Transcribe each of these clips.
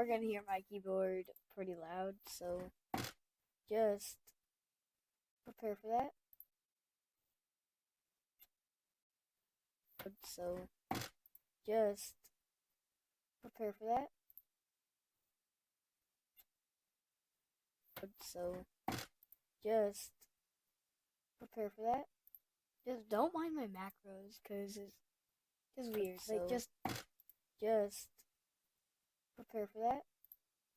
are gonna hear my keyboard pretty loud, so just prepare for that. So just prepare for that. So just prepare for that. Just don't mind my macros, cause it's just weird. Like just prepare for that.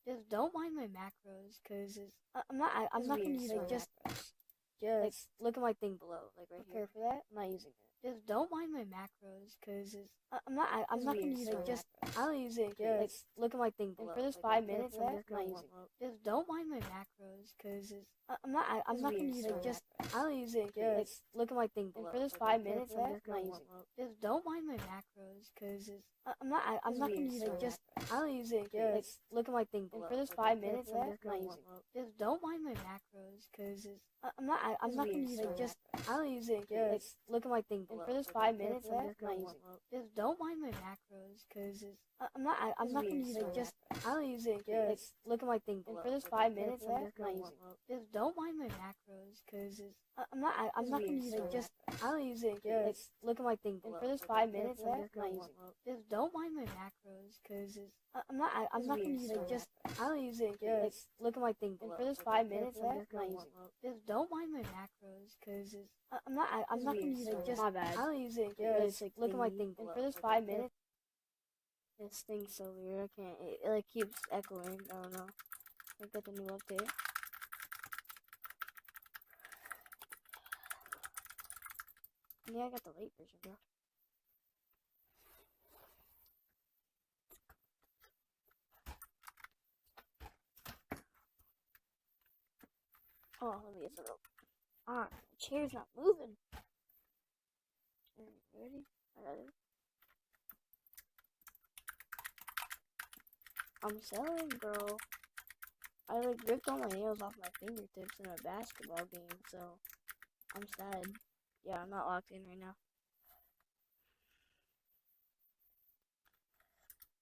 Just don't mind my macros, cause it's I'm not gonna use my macros. Just look at my thing below, like right here. Prepare for that. I'm not using it. Just don't mind my macros, cause it's I'm not gonna use my macros. I don't use it. Just look at my thing below. And for this 5 minutes, I'm just not using it. Just don't mind my macros, cause it's I'm not gonna use it. Just I don't use it. Just look at my thing below. And for this 5 minutes, I'm just not using it. Just don't mind my macros, cause it's I'm not gonna use it. Just I don't use it. Just look at my thing below. And for this 5 minutes, I'm just not using it. Just don't mind my macros, cause it's I'm not gonna use it. Just I don't use it. Just look at my thing below. And for this 5 minutes, I'm just not using it. Just don't mind my macros, cause it's I'm not gonna use it. Just I don't use it. Just look at my thing below. And for this 5 minutes, I'm just not using it. Just don't mind my macros, cause it's I'm not gonna use it. Just I don't use it. Just look at my thing below. And for this 5 minutes, I'm just not using it. Just don't mind my macros, cause it's I'm not gonna use it. Just I don't use it. Just look at my thing below. And for this 5 minutes, I'm just not using it. Just don't mind my macros, cause it's I'm not gonna use it. Just My bad. I don't use it. Just look at my thing below. And for this 5 minutes. This thing's so weird. I can't. It like keeps echoing. I don't know. I got the new update. Yeah, I got the late version, bro. Oh, let me get some rope. Ah, the chair's not moving. Ready? I got it. I'm selling, bro. I like ripped all my nails off my fingertips in a basketball game, so I'm sad. Yeah, I'm not locked in right now.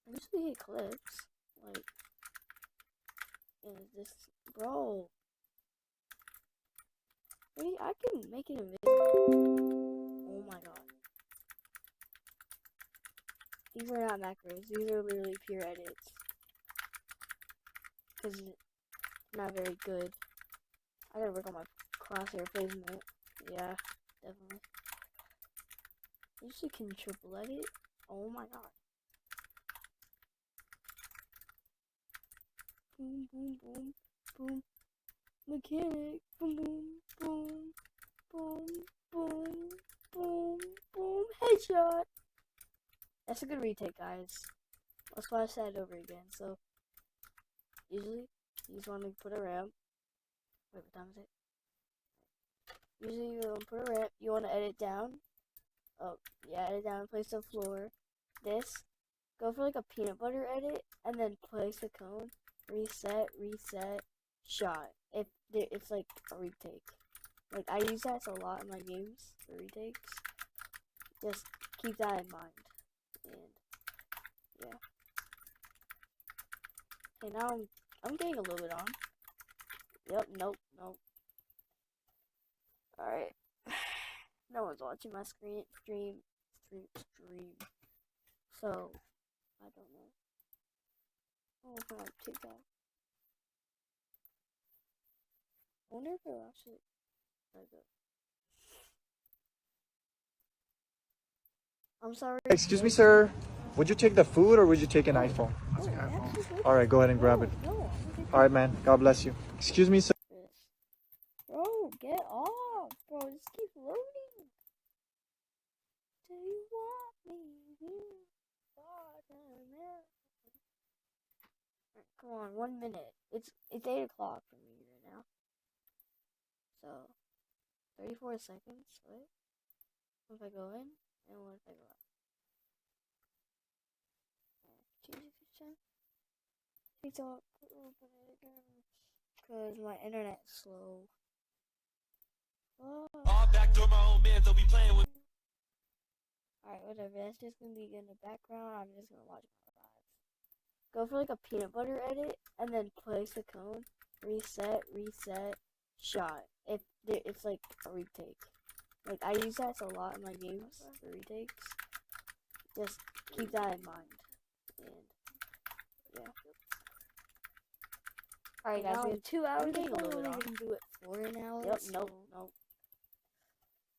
I usually hit clips. Like, is this, bro? Wait, I can make it invisible. Oh my god. These are not macros. These are literally pure edits. Because it's not very good. I gotta work on my crosshair placement. Yeah, definitely. You usually can triple edit. Oh my god. Boom, boom, boom, boom. Mechanic. Boom, boom, boom, boom, boom, boom, boom. Headshot. That's a good retake, guys. That's why I said it over again. So, usually, you just want to put a ramp. Wait, what time is it? Usually, you want to put a ramp. You want to edit down. Oh, yeah, edit down. Place the floor. This. Go for like a peanut butter edit, and then place the cone. Reset, reset, shot. If it's like a retake. Like, I use that a lot in my games for retakes. Just keep that in mind. And yeah. Okay, now I'm getting a little bit on. Yep, nope. Alright. No one's watching my stream. So I don't know. I'll open up TikTok. I wonder if it'll actually like it. I'm sorry. Excuse me, sir. Would you take the food or would you take an iPhone? I'll take iPhone. All right, go ahead and grab it. No. All right, man. God bless you. Excuse me, sir. Bro, get off. Bro, just keep loading. Do you want me? Alright, come on, 1 minute. It's 8 o'clock for me right now. So 34 seconds. What? What if I go in? And what if I go out? Change the TikTok. Open it again. Cause my internet's slow. Oh. Alright, whatever. That's just gonna be in the background. I'm just gonna watch my live. go for like a peanut butter edit, and then place the cone, reset, shot. If it's like a retake. Like I use that a lot in my games for retakes. Just keep that in mind. And yeah. Alright guys, we have 2 hours. I'm We're only gonna gonna do it for an hour. Yep, so... nope.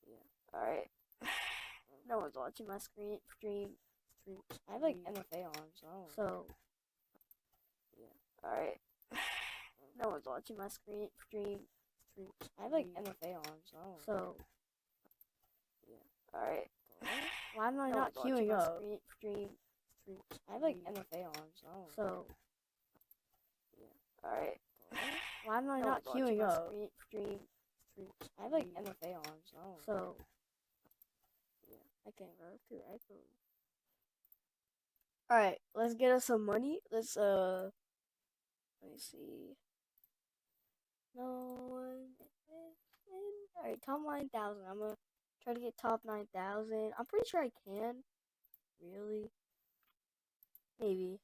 Yeah. Alright. No one's watching my stream. I have like MFA on, so yeah. Alright. No one's watching my stream. I have like MFA on, so yeah. Alright. Why am I not queuing up? Stream. I have like MFA on, so yeah. Alright. Why am I not queuing up? Stream. I have like MFA on, so yeah. I can't go to iPhone. Alright, let's get us some money. Let's let me see. No one. Alright, top 9,000. I'm gonna try to get top 9,000. I'm pretty sure I can. Really? Maybe.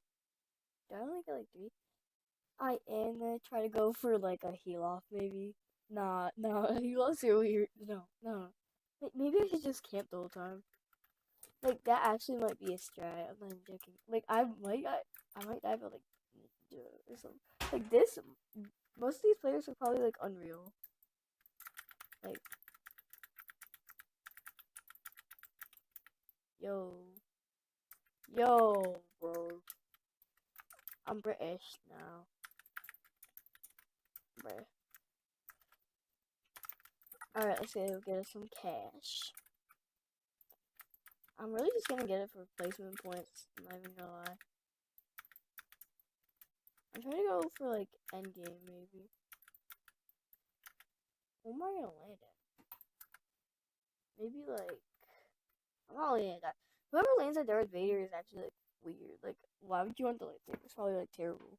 Do I only get like 3? I am gonna try to go for like a heal off, maybe. Nah, heal offs are weird. No. Maybe I should just camp the whole time. Like that actually might be a strat. I'm not even joking. Like I might die by like or something. Like this. Most of these players are probably like unreal. Like, yo, bro. I'm British now, bruh. Alright, let's go get us some cash. I'm really just gonna get it for placement points. I'm not even gonna lie. I'm trying to go for like endgame maybe. Where am I gonna land at? Maybe like I'm not landing at that. Whoever lands at Darth Vader is actually like weird. Like, why would you want to lightsaber? It's probably like terrible.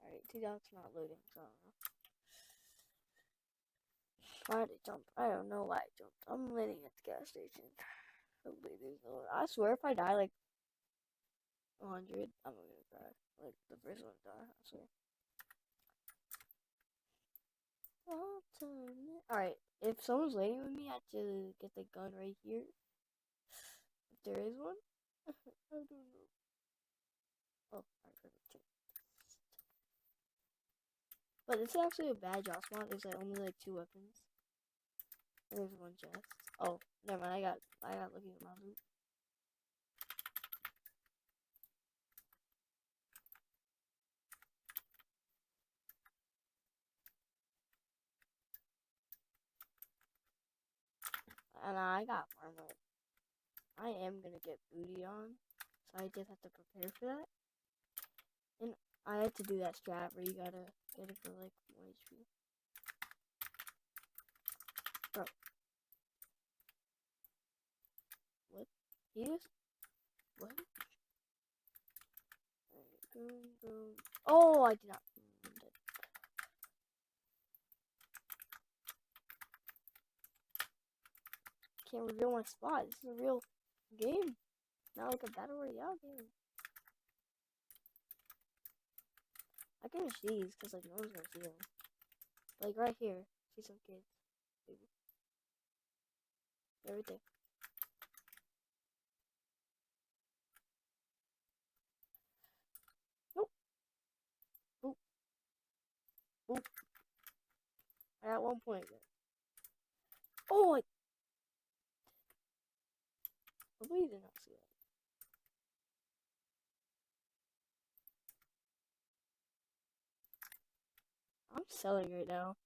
Alright, 2,000's not loading, so I don't know. Why did I jump? I don't know why I jumped. I'm landing at the gas station. Hopefully there's no one. I swear if I die like 100, I'm gonna cry. Like the first one to die, I swear. Alright, if someone's waiting with me, I have to get the gun right here. If there is one. I don't know. Oh, alright, perfect. But this is actually a bad job spot. There's like only like 2 weapons. And there's 1 chest. Oh, never mind. I got looking at my loot. And I got armor. I am gonna get booty on, so I just have to prepare for that. And I had to do that strat where you gotta get it for like 1 HP. Bro. What? He just... What? Alright, boom. Oh, I did not. Can't reveal my spot. This is a real game. Not like a battle royale game. I can just these because like no one's gonna see them. Like right here, see some kids. Maybe. They're right there. Nope. Boop. Boop. I got 1 point. Oh, nobody did not see that. I'm selling right now.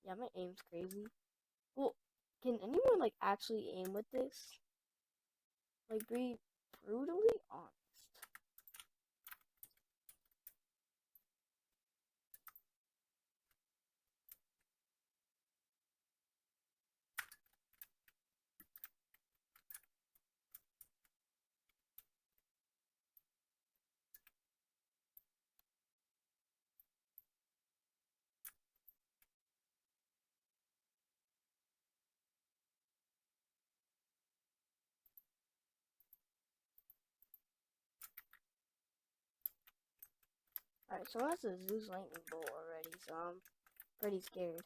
Yeah, my aim's crazy. Well, can anyone like actually aim with this? Like be brutally honest. Alright, someone has a Zeus lightning bolt already, so I'm pretty scared.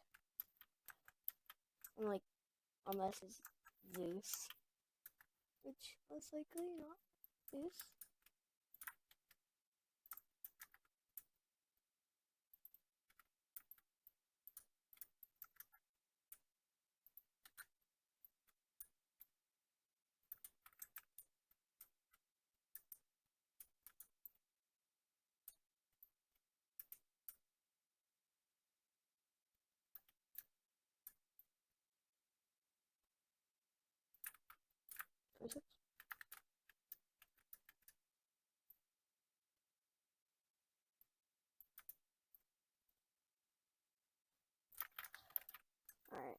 I'm like, unless it's Zeus. Which most likely not Zeus. Alright.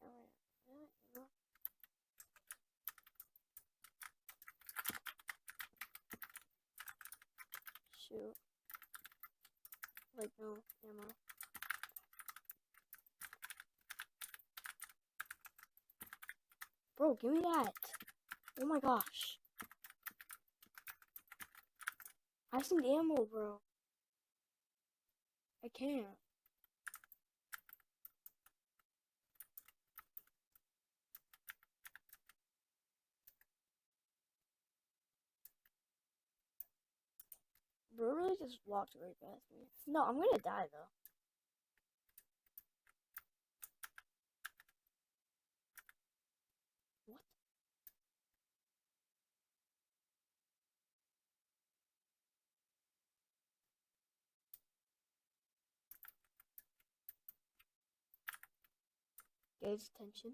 Shoot. Like, no ammo. Bro, give me that. Oh my gosh. I have some ammo, bro. I can't. Bro really just walked right past me. No, I'm gonna die though. What? Get his attention.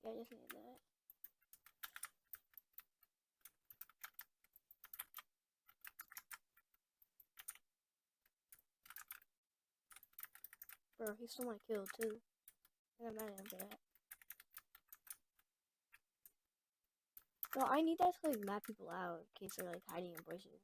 Yeah, I just need that. Bro, he stole my kill too. I got mad at him for that. No, I need that to like map people out in case they're like hiding in bushes.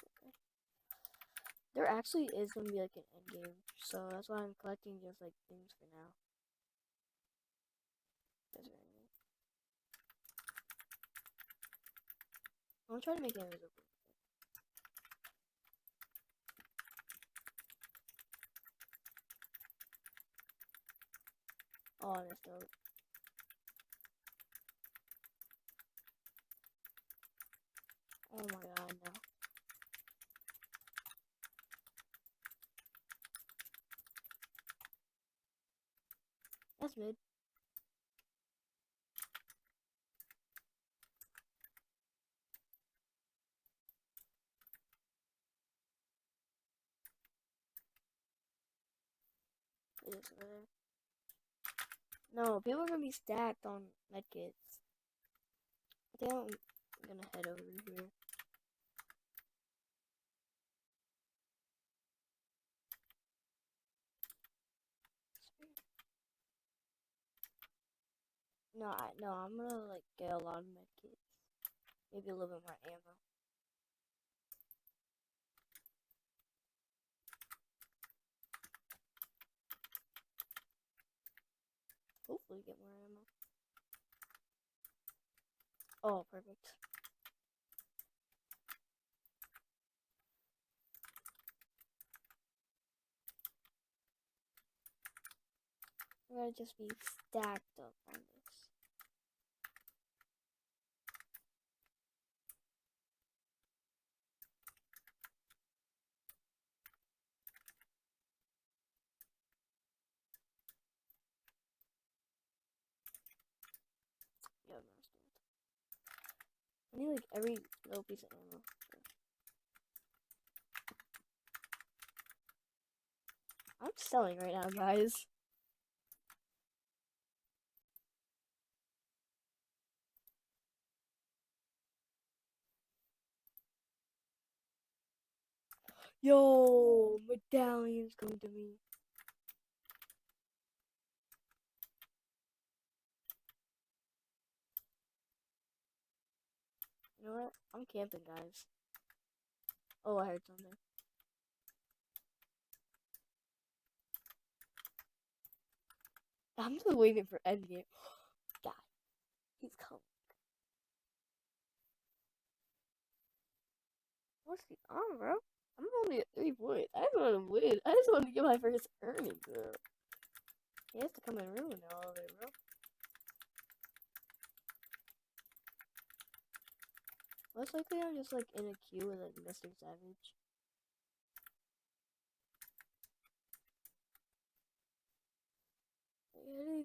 Okay. There actually is gonna be like an end game, so that's why I'm collecting just like things for now. That's what I mean. I'm gonna try to make it invisible. Oh, that's dope. Oh my god, no. That's mid. It is over there. No, people are gonna be stacked on medkits. I think I'm gonna head over here. No, I'm gonna like get a lot of medkits. Maybe a little bit more ammo. Hopefully get more ammo. Oh, perfect. I'm gonna just be stacked up on this. Yeah, no, I need like every little piece of ammo. I'm selling right now, guys. Yo, medallion's coming to me. You know what? I'm camping, guys. Oh, I heard something. I'm just waiting for Endgame. God, he's coming. What's he on, bro? I'm only at 3 points. I just want to win. I just want to get my first earnings, bro. He has to come and ruin all of it, bro. Most likely I'm just like in a queue with like Mr. Savage. Getting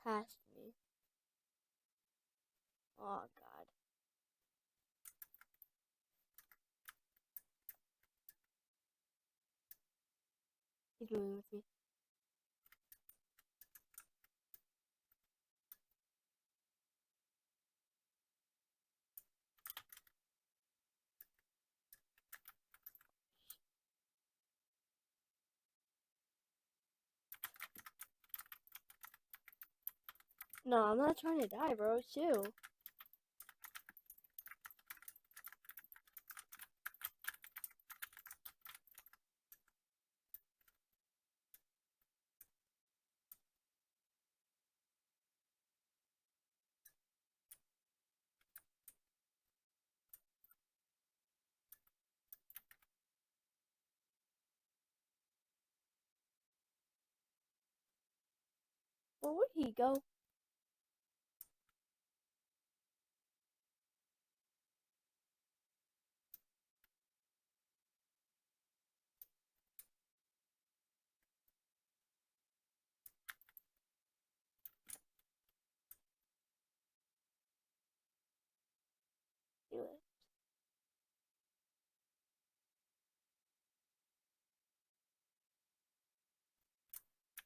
past me. Oh god. He's moving with me. No, I'm not trying to die, bro. Chill. Well, where'd he go? He left.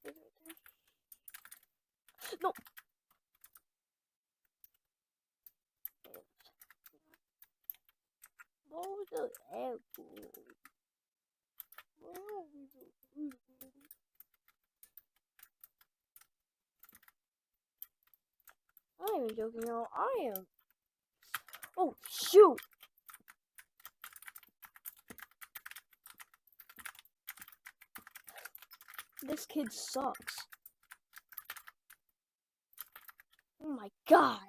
He's right there. No! What was the apple? I'm not even joking, y'all. I am. Oh, shoot! This kid sucks. Oh my god.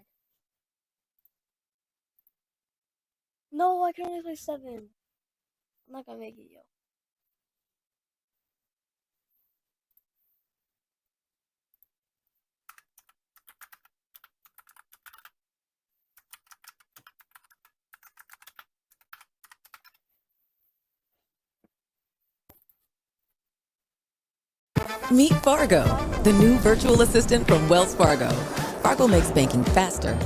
No, I can only play 7. I'm not gonna make it, yo. Meet Fargo, the new virtual assistant from Wells Fargo. Fargo makes banking faster.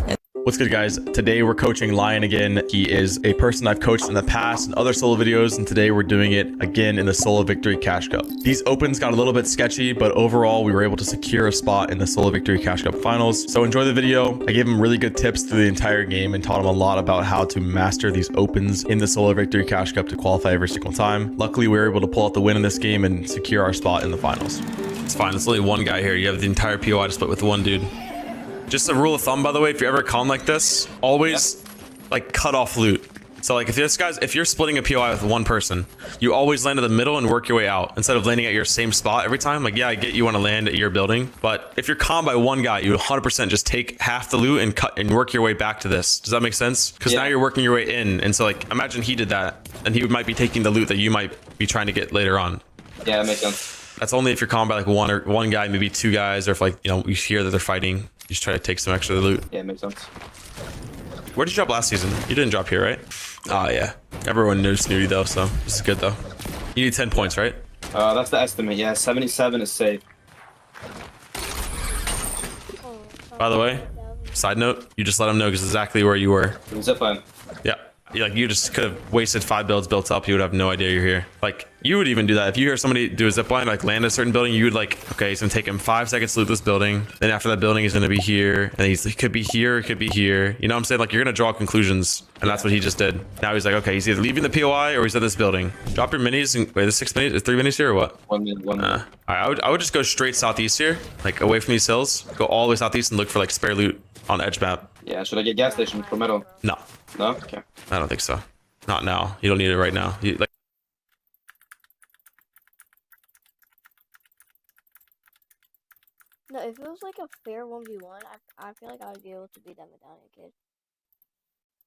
What's good, guys? Today we're coaching Lion again. He is a person I've coached in the past in other solo videos, and today we're doing it again in the Solo Victory Cash Cup. These opens got a little bit sketchy, but overall we were able to secure a spot in the Solo Victory Cash Cup finals. So enjoy the video. I gave him really good tips through the entire game and taught him a lot about how to master these opens in the Solo Victory Cash Cup to qualify every single time. Luckily, we were able to pull out the win in this game and secure our spot in the finals. It's fine. There's only one guy here. You have the entire POI to split with one dude. Just a rule of thumb, by the way, if you're ever con like this, always like cut off loot. So like if you're splitting a POI with one person, you always land in the middle and work your way out instead of landing at your same spot every time. Like, yeah, I get you want to land at your building, but if you're con by one guy, you 100% just take half the loot and cut and work your way back to this. Does that make sense? Because now you're working your way in. And so like, imagine he did that and he might be taking the loot that you might be trying to get later on. Yeah, that makes sense. That's only if you're con by like one guy, maybe 2 guys, or if like, you know, you hear that they're fighting, you just try to take some extra loot. Yeah, it makes sense. Where did you drop last season? You didn't drop here, right? Oh, yeah. Everyone knows Snooty, though, so this is good, though. You need 10 points, right? That's the estimate. Yeah, 77 is safe. By the way, side note, you just let him know exactly where you were. Zipline. Yeah. Like, you just could have wasted 5 builds built up. You would have no idea you're here. Like, you would even do that. If you hear somebody do a zipline, like land a certain building, you would like, okay, it's going to take him 5 seconds to loot this building. Then after that building, he's going to be here. And he could be here, it could be here. You know what I'm saying? Like, you're going to draw conclusions. And that's what he just did. Now he's like, okay, he's either leaving the POI or he's at this building. Drop your minis. And, wait, there's 6 minis? There's 3 minis here or what? One minute. All right, I would just go straight southeast here, like away from these hills. Go all the way southeast and look for like spare loot on edge map. Yeah, should I get gas station for metal? No, No? Okay. I don't think so. Not now. You don't need it right now. No, if it was like a fair 1v1, I feel like I would be able to beat that medallion kid.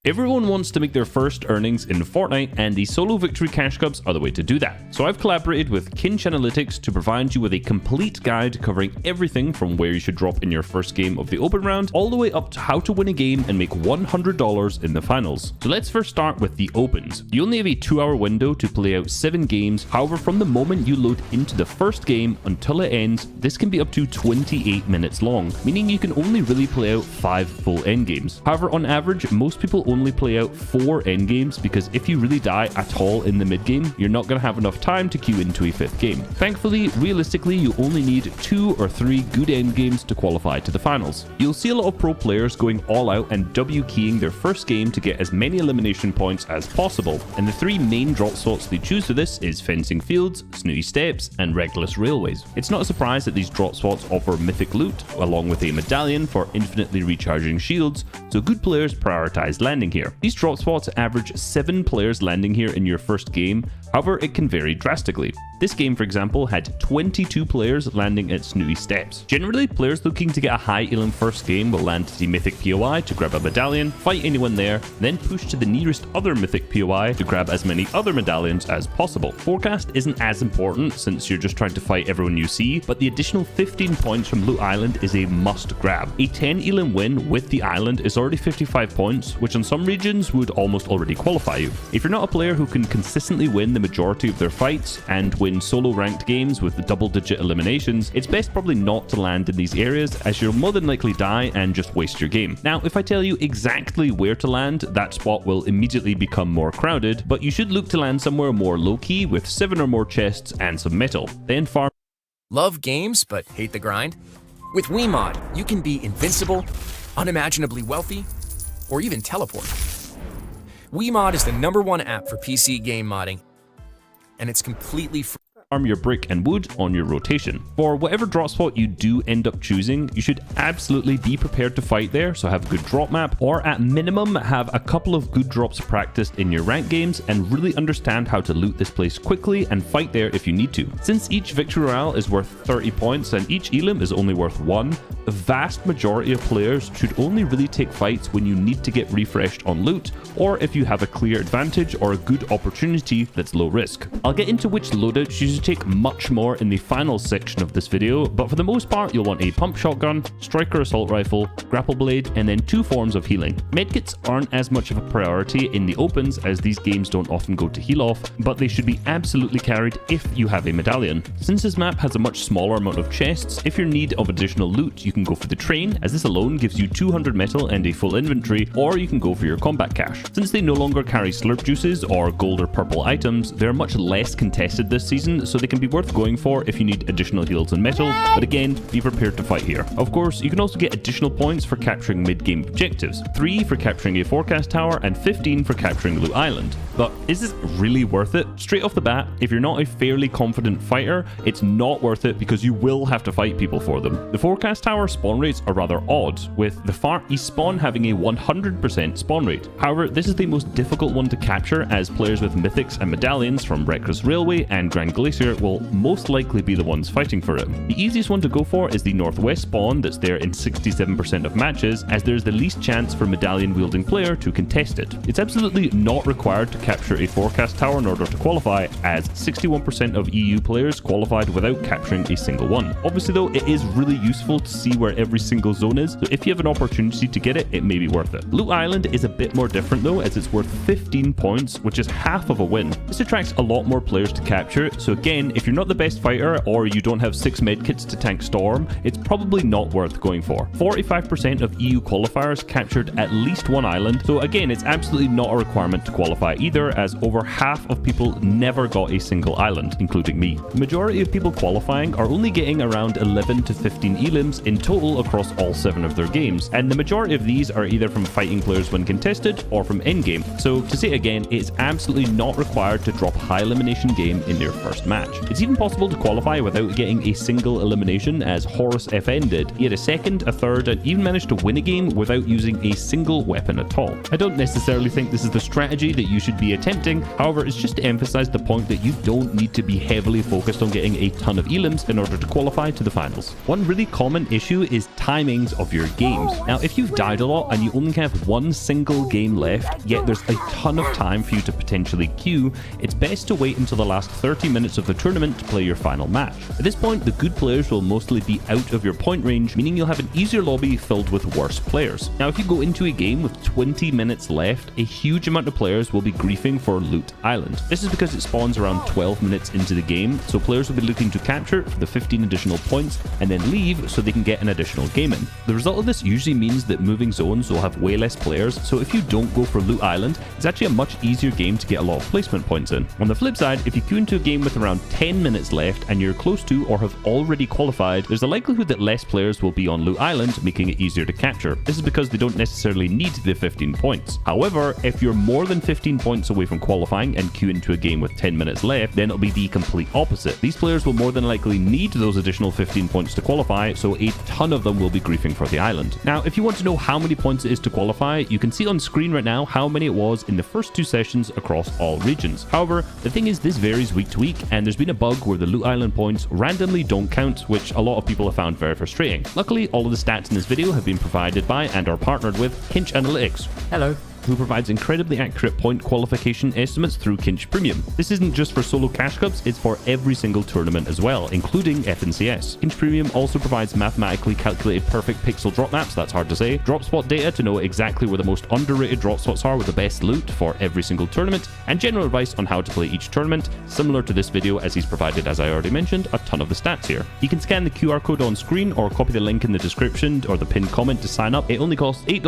Everyone wants to make their first earnings in Fortnite, and the solo victory cash cups are the way to do that. So I've collaborated with Kinch Analytics to provide you with a complete guide covering everything from where you should drop in your first game of the open round, all the way up to how to win a game and make $100 in the finals. So let's first start with the opens. You only have a 2-hour window to play out 7 games. However, from the moment you load into the first game until it ends, this can be up to 28 minutes long, meaning you can only really play out 5 full endgames. However, on average, most people only play out 4 endgames, because if you really die at all in the mid game, you're not going to have enough time to queue into a 5th game. Thankfully, realistically, you only need 2 or 3 good endgames to qualify to the finals. You'll see a lot of pro players going all out and W keying their first game to get as many elimination points as possible, and the 3 main drop slots they choose for this is Fencing Fields, Snooty Steps, and Reckless Railways. It's not a surprise that these drop spots offer mythic loot, along with a medallion for infinitely recharging shields, so good players prioritize landing here. These drop spots average 7 players landing here in your first game. However, it can vary drastically. This game, for example, had 22 players landing at Snooty Steps. Generally, players looking to get a high elim first game will land at the mythic POI to grab a medallion, fight anyone there, then push to the nearest other mythic POI to grab as many other medallions as possible. Forecast isn't as important since you're just trying to fight everyone you see, but the additional 15 points from Loot Island is a must grab. A 10 elim win with the island is already 55 points, which in some regions would almost already qualify you. If you're not a player who can consistently win the majority of their fights and win solo ranked games with the double-digit eliminations, it's best probably not to land in these areas, as you'll more than likely die and just waste your game. Now, if I tell you exactly where to land, that spot will immediately become more crowded, but you should look to land somewhere more low-key with 7 or more chests and some metal. Then farm. Love games but hate the grind? With WeMod, you can be invincible, unimaginably wealthy, or even teleport. WeMod is the #1 app for PC game modding, and it's completely free. Farm your brick and wood on your rotation. For whatever drop spot you do end up choosing, you should absolutely be prepared to fight there, so have a good drop map, or at minimum have a couple of good drops practiced in your rank games and really understand how to loot this place quickly and fight there if you need to. Since each victory royale is worth 30 points and each elim is only worth 1, the vast majority of players should only really take fights when you need to get refreshed on loot, or if you have a clear advantage or a good opportunity that's low risk. I'll get into which loadouts you should take much more in the final section of this video, but for the most part you'll want a pump shotgun, striker assault rifle, grapple blade, and then 2 forms of healing. Medkits aren't as much of a priority in the opens as these games don't often go to heal off, but they should be absolutely carried if you have a medallion. Since this map has a much smaller amount of chests, if you're in need of additional loot you can go for the train, as this alone gives you 200 metal and a full inventory, or you can go for your combat cache. Since they no longer carry slurp juices or gold or purple items, they're much less contested this season, so they can be worth going for if you need additional heals and metal, but again, be prepared to fight here. Of course, you can also get additional points for capturing mid-game objectives, 3 for capturing a forecast tower and 15 for capturing Loot Island. But is this really worth it? Straight off the bat, if you're not a fairly confident fighter, it's not worth it because you will have to fight people for them. The forecast tower spawn rates are rather odd, with the far east spawn having a 100% spawn rate. However, this is the most difficult one to capture, as players with mythics and medallions from Reckless Railway and Grand Glacier will most likely be the ones fighting for it. The easiest one to go for is the northwest spawn that's there in 67% of matches, as there's the least chance for medallion wielding player to contest it. It's absolutely not required to capture a forecast tower in order to qualify, as 61% of EU players qualified without capturing a single one. Obviously though, it is really useful to see where every single zone is, so if you have an opportunity to get it, it may be worth it. Loot Island is a bit more different though, as it's worth 15 points, which is half of a win. This attracts a lot more players to capture, so again, if you're not the best fighter or you don't have 6 medkits to tank Storm, it's probably not worth going for. 45% of EU qualifiers captured at least one island, so again, it's absolutely not a requirement to qualify either, as over half of people never got a single island, including me. The majority of people qualifying are only getting around 11 to 15 elims in total across all 7 of their games, and the majority of these are either from fighting players when contested or from endgame. So to say it again, it's absolutely not required to drop high elimination game in their first match. It's even possible to qualify without getting a single elimination, as Horus FN did. He had a second, a third, and even managed to win a game without using a single weapon at all. I don't necessarily think this is the strategy that you should be attempting, however, it's just to emphasize the point that you don't need to be heavily focused on getting a ton of elims in order to qualify to the finals. One really common issue is timings of your games. Now, if you've died a lot and you only have one single game left, yet there's a ton of time for you to potentially queue, it's best to wait until the last 30 minutes of the tournament to play your final match. At this point, the good players will mostly be out of your point range, meaning you'll have an easier lobby filled with worse players. Now, if you go into a game with 20 minutes left, a huge amount of players will be griefing for Loot Island. This is because it spawns around 12 minutes into the game, so players will be looking to capture it for the 15 additional points and then leave so they can get an additional game in. The result of this usually means that moving zones will have way less players, so if you don't go for Loot Island, it's actually a much easier game to get a lot of placement points in. On the flip side, if you queue into a game with around 10 minutes left and you're close to or have already qualified, there's a likelihood that less players will be on Loot Island, making it easier to capture. This is because they don't necessarily need the 15 points. However, if you're more than 15 points away from qualifying and queue into a game with 10 minutes left, then it'll be the complete opposite. These players will more than likely need those additional 15 points to qualify, so a ton of them will be griefing for the island. Now, if you want to know how many points it is to qualify, you can see on screen right now how many it was in the first 2 sessions across all regions. However, the thing is, this varies week to week, and there's been a bug where the Loot Island points randomly don't count, which a lot of people have found very frustrating. Luckily, all of the stats in this video have been provided by and are partnered with Kinch Analytics. Hello. Who provides incredibly accurate point qualification estimates through Kinch Premium. This isn't just for solo cash cups, it's for every single tournament as well, including FNCS. Kinch Premium also provides mathematically calculated perfect pixel drop maps, that's hard to say, drop spot data to know exactly where the most underrated drop spots are with the best loot for every single tournament, and general advice on how to play each tournament, similar to this video, as he's provided, as I already mentioned, a ton of the stats here. You can scan the QR code on screen or copy the link in the description or the pinned comment to sign up. It only costs $8